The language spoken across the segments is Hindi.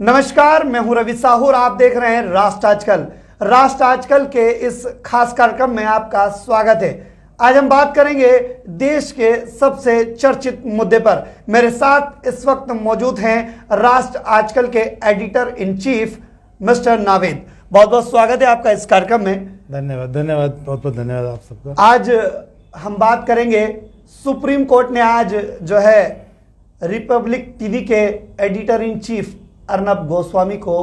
नमस्कार, मैं हूं रवि साहू और आप देख रहे हैं राष्ट्र आजकल। राष्ट्र आजकल के इस खास कार्यक्रम में आपका स्वागत है। आज हम बात करेंगे देश के सबसे चर्चित मुद्दे पर। मेरे साथ इस वक्त मौजूद हैं राष्ट्र आजकल के editor in chief mister Naved. बहुत बहुत स्वागत है आपका इस कार्यक्रम में। धन्यवाद, बहुत बहुत धन्यवाद आप सबका। आज हम बात करेंगे, सुप्रीम कोर्ट ने आज जो है रिपब्लिक टीवी के editor in chief Arnab Goswami को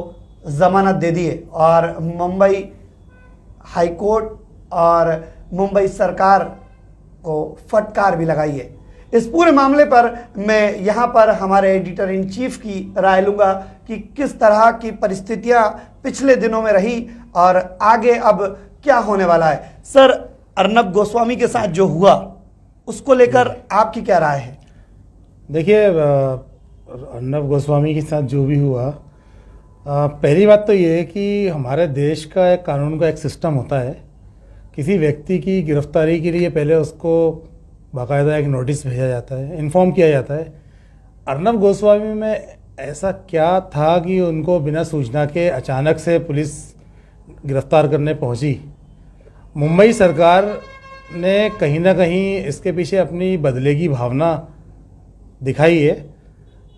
जमानत दे दी है और मुंबई हाई कोर्ट और मुंबई सरकार को फटकार भी लगाई है। इस पूरे मामले पर मैं यहाँ पर हमारे एडिटर इन चीफ की राय लूँगा कि किस तरह की परिस्थितियाँ पिछले दिनों में रही और आगे अब क्या होने वाला है। सर, अर्नब गोस्वामी के साथ जो हुआ उसको लेकर आपकी क्या राय है? देखिए, अर्नब गोस्वामी के साथ जो भी हुआ, पहली बात तो ये है कि हमारे देश का एक कानून का एक सिस्टम होता है। किसी व्यक्ति की गिरफ्तारी के लिए पहले उसको बाकायदा एक नोटिस भेजा जाता है, इन्फॉर्म किया जाता है। अर्नब गोस्वामी में ऐसा क्या था कि उनको बिना सूचना के अचानक से पुलिस गिरफ्तार करने पहुंची? मुंबई सरकार ने कहीं ना कहीं इसके पीछे अपनी बदले की भावना दिखाई है।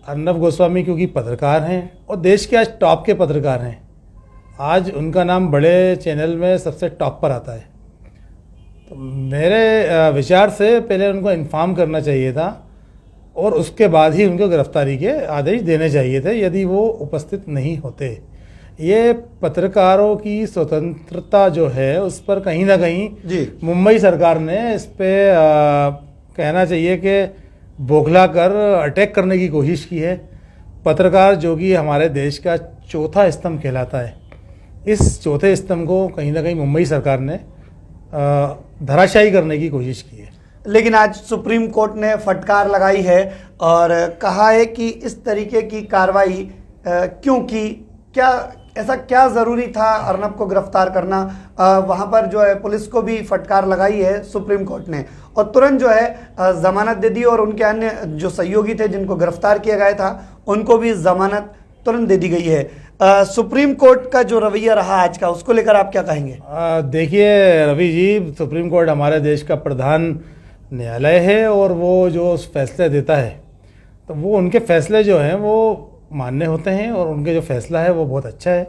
अर्नब गोस्वामी क्योंकि पत्रकार हैं और देश के आज टॉप के पत्रकार हैं, आज उनका नाम बड़े चैनल में सबसे टॉप पर आता है। तो मेरे विचार से पहले उनको इन्फॉर्म करना चाहिए था और उसके बाद ही उनको गिरफ्तारी के आदेश देने चाहिए थे यदि वो उपस्थित नहीं होते। ये पत्रकारों की स्वतंत्रता जो है उस पर कहीं ना कहीं मुंबई सरकार ने इस पे कहना चाहिए कि बौखला कर अटैक करने की कोशिश की है। पत्रकार जो कि हमारे देश का चौथा स्तंभ कहलाता है, इस चौथे स्तंभ को कहीं ना कहीं मुंबई सरकार ने धराशायी करने की कोशिश की है। लेकिन आज सुप्रीम कोर्ट ने फटकार लगाई है और कहा है कि इस तरीके की कार्रवाई क्योंकि ऐसा क्या ज़रूरी था अर्नब को गिरफ्तार करना? वहाँ पर जो है पुलिस को भी फटकार लगाई है सुप्रीम कोर्ट ने और तुरंत जो है ज़मानत दे दी और उनके अन्य जो सहयोगी थे जिनको गिरफ्तार किया गया था उनको भी ज़मानत तुरंत दे दी गई है। सुप्रीम कोर्ट का जो रवैया रहा आज का, उसको लेकर आप क्या कहेंगे? देखिए रवि जी, सुप्रीम कोर्ट हमारे देश का प्रधान न्यायालय है और वो जो फैसले देता है तो वो उनके फैसले जो हैं वो मान्य होते हैं और उनके जो फैसला है वो बहुत अच्छा है।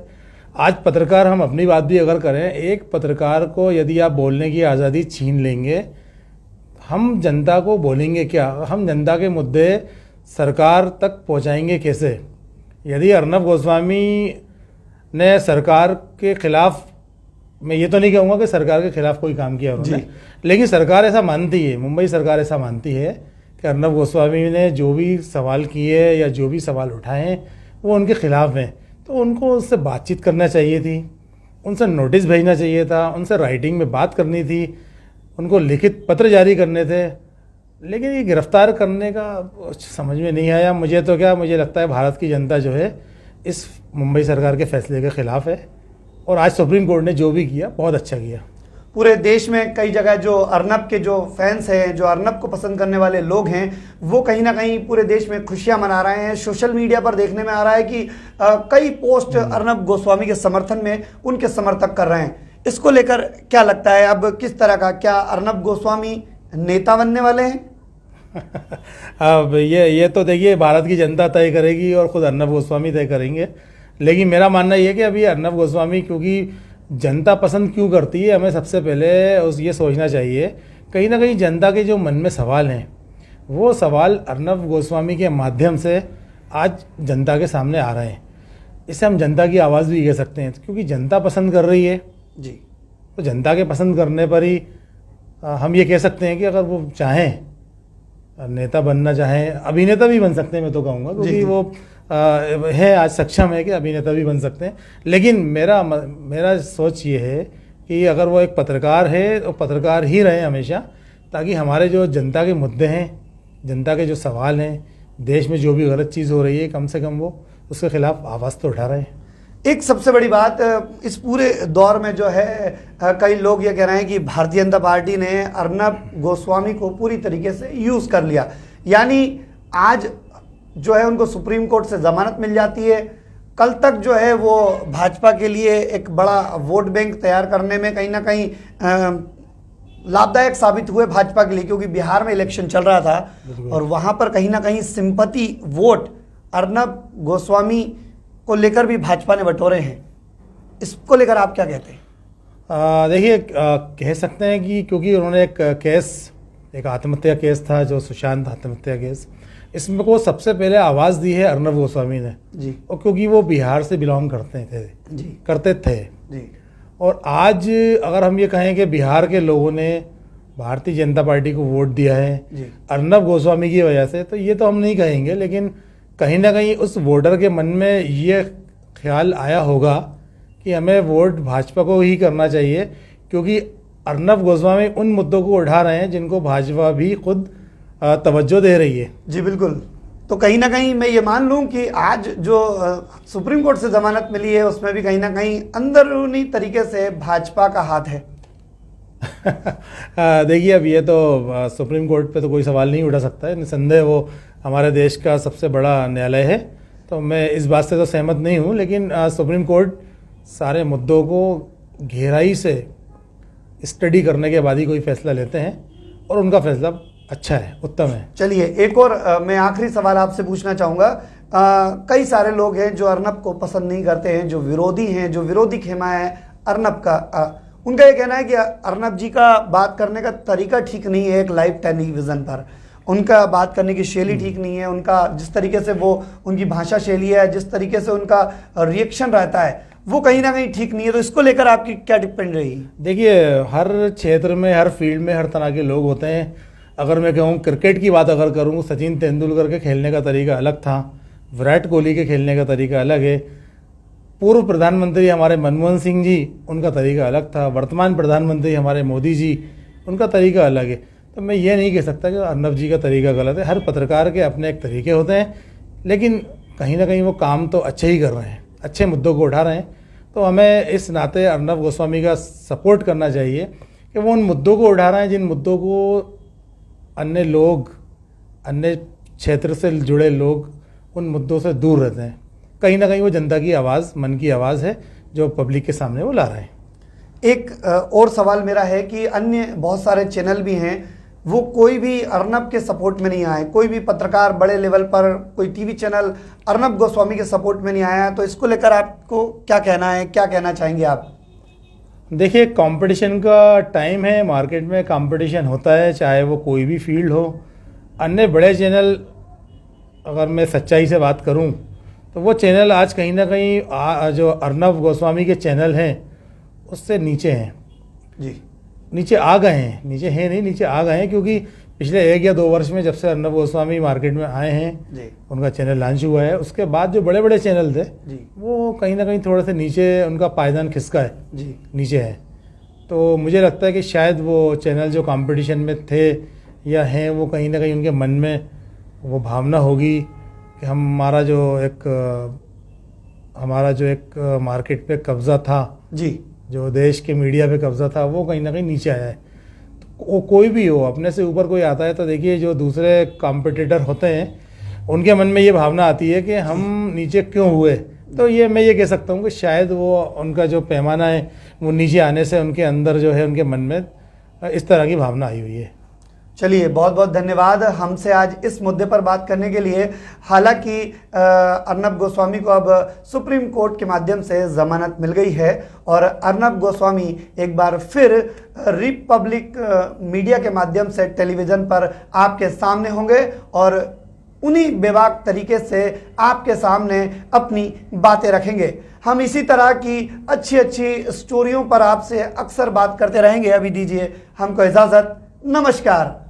आज पत्रकार, हम अपनी बात भी अगर करें, एक पत्रकार को यदि आप बोलने की आज़ादी छीन लेंगे, हम जनता को बोलेंगे क्या? हम जनता के मुद्दे सरकार तक पहुंचाएंगे कैसे? यदि अर्नब गोस्वामी ने सरकार के खिलाफ, मैं ये तो नहीं कहूँगा कि सरकार के खिलाफ कोई काम किया उन्होंने, लेकिन सरकार ऐसा मानती है, मुंबई सरकार ऐसा मानती है कि अर्नब गोस्वामी ने जो भी सवाल किए या जो भी सवाल उठाए हैं वो उनके खिलाफ हैं, तो उनको उससे बातचीत करना चाहिए थी, उनसे नोटिस भेजना चाहिए था, उनसे राइटिंग में बात करनी थी, उनको लिखित पत्र जारी करने थे। लेकिन ये गिरफ्तार करने का समझ में नहीं आया। मुझे लगता है भारत की जनता जो है इस मुंबई सरकार के फैसले के खिलाफ है और आज सुप्रीम कोर्ट ने जो भी किया बहुत अच्छा किया। पूरे देश में कई जगह जो अर्नब के जो फैंस हैं, जो अर्नब को पसंद करने वाले लोग हैं, वो कहीं ना कहीं पूरे देश में खुशियां मना रहे हैं। सोशल मीडिया पर देखने में आ रहा है कि कई पोस्ट अर्नब गोस्वामी के समर्थन में उनके समर्थक कर रहे हैं। इसको लेकर क्या लगता है, अब किस तरह का, क्या अर्नब गोस्वामी नेता बनने वाले हैं? अब ये तो देखिए भारत की जनता तय करेगी और ख़ुद अर्नब गोस्वामी तय करेंगे। लेकिन मेरा मानना ये है कि अभी अर्नब गोस्वामी, क्योंकि जनता पसंद क्यों करती है, हमें सबसे पहले ये सोचना चाहिए, कहीं ना कहीं जनता के जो मन में सवाल हैं वो सवाल अर्नब गोस्वामी के माध्यम से आज जनता के सामने आ रहे हैं। इससे हम जनता की आवाज़ भी कह सकते हैं, क्योंकि जनता पसंद कर रही है जी, तो जनता के पसंद करने पर ही हम ये कह सकते हैं कि अगर वो चाहें, नेता बनना चाहें, अभिनेता भी बन सकते हैं, मैं तो कहूँगा, क्योंकि वो है आज सक्षम है कि अभिनेता भी बन सकते हैं। लेकिन मेरा सोच ये है कि अगर वो एक पत्रकार है तो पत्रकार ही रहे हमेशा, ताकि हमारे जो जनता के मुद्दे हैं, जनता के जो सवाल हैं, देश में जो भी गलत चीज़ हो रही है, कम से कम वो उसके खिलाफ आवाज़ तो उठा रहे हैं। एक सबसे बड़ी बात इस पूरे दौर में जो है, कई लोग ये कह रहे हैं कि भारतीय जनता पार्टी ने अर्नब गोस्वामी को पूरी तरीके से यूज़ कर लिया। यानी आज जो है उनको सुप्रीम कोर्ट से जमानत मिल जाती है कल तक जो है वो भाजपा के लिए एक बड़ा वोट बैंक तैयार करने में कहीं ना कहीं लाभदायक साबित हुए भाजपा के लिए, क्योंकि बिहार में इलेक्शन चल रहा था और वहां पर कहीं ना कहीं सिंपैथी वोट अर्नब गोस्वामी को लेकर भी भाजपा ने बटोरे हैं। इसको लेकर आप क्या कहते हैं? देखिए, कह सकते हैं कि क्योंकि उन्होंने एक आत्महत्या केस था जो सुशांत आत्महत्या केस, इसमें को सबसे पहले आवाज़ दी है अर्नब गोस्वामी ने जी, और क्योंकि वो बिहार से बिलोंग करते थे जी। और आज अगर हम ये कहें कि बिहार के लोगों ने भारतीय जनता पार्टी को वोट दिया है जी। अर्नब गोस्वामी की वजह से, तो ये तो हम नहीं कहेंगे, लेकिन कहीं ना कहीं उस वोटर के मन में ये ख्याल आया होगा कि हमें वोट भाजपा को ही करना चाहिए, क्योंकि अर्नब गोस्वामी उन मुद्दों को उठा रहे हैं जिनको भाजपा भी खुद तवज्जो दे रही है। जी बिल्कुल। तो कहीं ना कहीं मैं ये मान लूं कि आज जो सुप्रीम कोर्ट से जमानत मिली है उसमें भी कहीं ना कहीं अंदरूनी तरीके से भाजपा का हाथ है। देखिए, अब ये तो सुप्रीम कोर्ट पे तो कोई सवाल नहीं उठा सकता है, निसंदेह वो हमारे देश का सबसे बड़ा न्यायालय है, तो मैं इस बात से तो सहमत नहीं हूँ, लेकिन सुप्रीम कोर्ट सारे मुद्दों को गहराई से स्टडी करने के बाद ही कोई फैसला लेते हैं और उनका फैसला अच्छा है, उत्तम है। चलिए, एक और मैं आखिरी सवाल आपसे पूछना चाहूँगा। कई सारे लोग हैं जो अर्नब को पसंद नहीं करते हैं, जो विरोधी हैं, जो विरोधी खेमा है अर्नब का, उनका ये कहना है कि अर्नब जी का बात करने का तरीका ठीक नहीं है। एक लाइव टेलीविज़न पर उनका बात करने की शैली ठीक नहीं है, उनका जिस तरीके से वो उनकी भाषा शैली है, जिस तरीके से उनका रिएक्शन रहता है, वो कहीं ना कहीं ठीक नहीं है। तो इसको लेकर आपकी क्या टिप्पणी रही? देखिए, हर क्षेत्र में, हर फील्ड में हर तरह के लोग होते हैं। अगर मैं कहूँ क्रिकेट की बात अगर करूँ, सचिन तेंदुलकर के खेलने का तरीका अलग था, विराट कोहली के खेलने का तरीका अलग है, पूर्व प्रधानमंत्री हमारे मनमोहन सिंह जी, उनका तरीका अलग था, वर्तमान प्रधानमंत्री हमारे मोदी जी, उनका तरीका अलग है। तो मैं ये नहीं कह सकता कि अर्नब जी का तरीका गलत है। हर पत्रकार के अपने एक तरीके होते हैं, लेकिन कहीं ना कहीं वो काम तो अच्छे ही कर रहे हैं, अच्छे मुद्दों को उठा रहे हैं। तो हमें इस नाते अर्नब गोस्वामी का सपोर्ट करना चाहिए कि वो उन मुद्दों को उठा रहे हैं जिन मुद्दों को अन्य लोग, अन्य क्षेत्र से जुड़े लोग उन मुद्दों से दूर रहते हैं। कहीं ना कहीं वो जनता की आवाज़, मन की आवाज़ है जो पब्लिक के सामने वो ला रहे हैं। एक और सवाल मेरा है कि अन्य बहुत सारे चैनल भी हैं, वो कोई भी अर्नब के सपोर्ट में नहीं आए, कोई भी पत्रकार बड़े लेवल पर, कोई टीवी चैनल अर्नब गोस्वामी के सपोर्ट में नहीं आया। तो इसको लेकर आपको क्या कहना है, क्या कहना चाहेंगे आप? देखिए, कंपटीशन का टाइम है, मार्केट में कंपटीशन होता है, चाहे वो कोई भी फील्ड हो। अन्य बड़े चैनल, अगर मैं सच्चाई से बात करूं, तो वो चैनल आज कहीं ना कहीं जो अर्नब गोस्वामी के चैनल हैं उससे नीचे हैं जी, नीचे आ गए हैं, नीचे हैं नहीं, नीचे आ गए हैं, क्योंकि पिछले 1 या 2 वर्ष में जब से अर्नब गोस्वामी मार्केट में आए हैं जी, उनका चैनल लॉन्च हुआ है, उसके बाद जो बड़े बड़े चैनल थे जी, वो कहीं ना कहीं थोड़े से नीचे, उनका पायदान खिसका है, जी, नीचे है। तो मुझे लगता है कि शायद वो चैनल जो कंपटीशन में थे या हैं, वो कहीं ना कहीं उनके मन में वो भावना होगी कि हमारा जो एक मार्केट पे कब्ज़ा था, जी, जो देश के मीडिया पे कब्ज़ा था, वो कहीं ना कहीं नीचे आया है। तो वो कोई भी हो, अपने से ऊपर कोई आता है तो देखिए जो दूसरे कॉम्पिटिटर होते हैं उनके मन में ये भावना आती है कि हम नीचे क्यों हुए। तो ये मैं ये कह सकता हूँ कि शायद वो उनका जो पैमाना है वो नीचे आने से उनके अंदर जो है, उनके मन में इस तरह की भावना आई हुई है। चलिए, बहुत बहुत धन्यवाद हमसे आज इस मुद्दे पर बात करने के लिए। हालांकि अर्नब गोस्वामी को अब सुप्रीम कोर्ट के माध्यम से जमानत मिल गई है और अर्नब गोस्वामी एक बार फिर रिपब्लिक मीडिया के माध्यम से टेलीविज़न पर आपके सामने होंगे और उन्हीं बेबाक तरीके से आपके सामने अपनी बातें रखेंगे। हम इसी तरह की अच्छी अच्छी स्टोरियों पर आपसे अक्सर बात करते रहेंगे। अभी दीजिए हमको इजाज़त, नमस्कार।